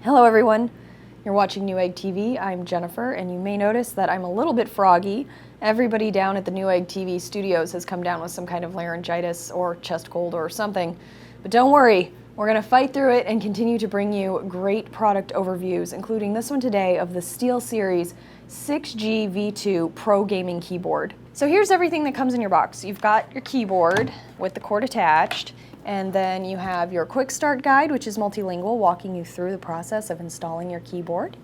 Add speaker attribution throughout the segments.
Speaker 1: Hello everyone, you're watching Newegg TV. I'm Jennifer, and you may notice that I'm a little bit froggy. Everybody down at the Newegg TV studios has come down with some kind of laryngitis or chest cold or something. But don't worry, we're going to fight through it and continue to bring you great product overviews, including this one today of the SteelSeries 6G V2 Pro Gaming Keyboard. So here's everything that comes in your box. You've got your keyboard with the cord attached, and then you have your quick start guide, which is multilingual, walking you through the process of installing your keyboard.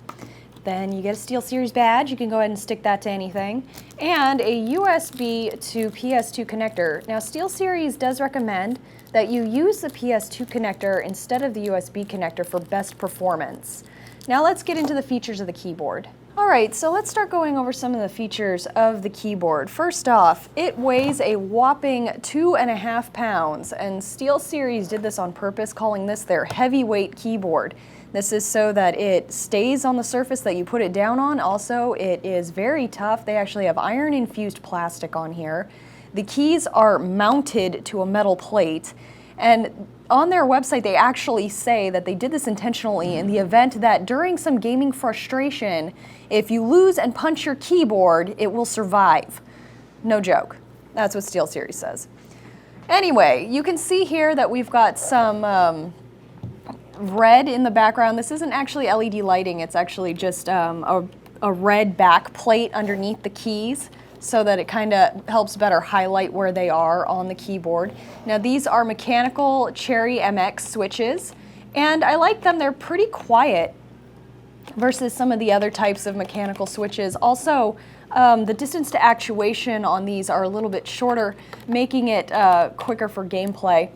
Speaker 1: Then you get a SteelSeries badge. You can go ahead and stick that to anything. And a USB to PS2 connector. Now, SteelSeries does recommend that you use the PS2 connector instead of the USB connector for best performance. Now let's get into the features of the keyboard. All right, so let's start going over some of the features of the keyboard. First off, it weighs a whopping 2.5 pounds, and SteelSeries did this on purpose, calling this their heavyweight keyboard. This is so that it stays on the surface that you put it down on. Also, it is very tough. They actually have iron-infused plastic on here. The keys are mounted to a metal plate, and on their website they actually say that they did this intentionally in the event that during some gaming frustration, if you lose and punch your keyboard, it will survive. No joke. That's what SteelSeries says. Anyway, you can see here that we've got some red in the background. This isn't actually LED lighting, it's actually just a red back plate underneath the keys, so that it kind of helps better highlight where they are on the keyboard. Now these are mechanical Cherry MX switches, and I like them. They're pretty quiet versus some of the other types of mechanical switches. Also, the distance to actuation on these are a little bit shorter, making it quicker for gameplay.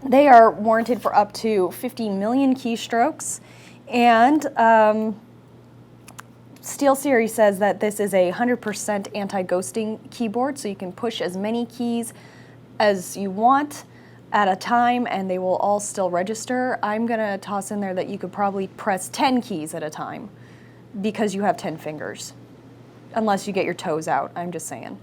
Speaker 1: They are warranted for up to 50 million keystrokes, and SteelSeries says that this is a 100% anti-ghosting keyboard, so you can push as many keys as you want at a time and they will all still register. I'm gonna toss in there that you could probably press 10 keys at a time because you have 10 fingers, unless you get your toes out, I'm just saying.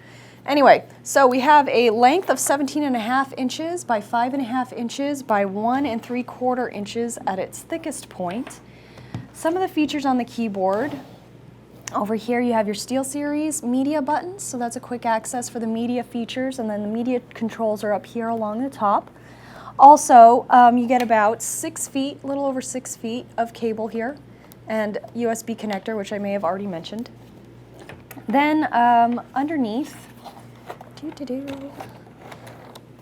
Speaker 1: Anyway, so we have a length of 17.5 inches by 5.5 inches by 1 3/4 inches at its thickest point. Some of the features on the keyboard: over here you have your SteelSeries media buttons, so that's a quick access for the media features, and then the media controls are up here along the top. Also, you get about 6 feet, a little over 6 feet of cable here, and USB connector, which I may have already mentioned. Then underneath,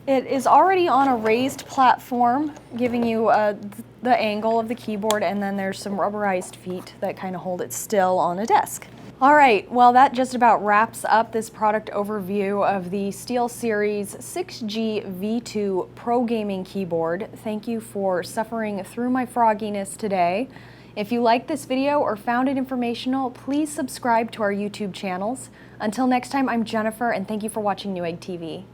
Speaker 1: it is already on a raised platform, giving you the angle of the keyboard, and then there's some rubberized feet that kind of hold it still on a desk. All right, well that just about wraps up this product overview of the SteelSeries 6G V2 Pro Gaming Keyboard. Thank you for suffering through my frogginess today. If you liked this video or found it informational, please subscribe to our YouTube channels. Until next time, I'm Jennifer, and thank you for watching Newegg TV.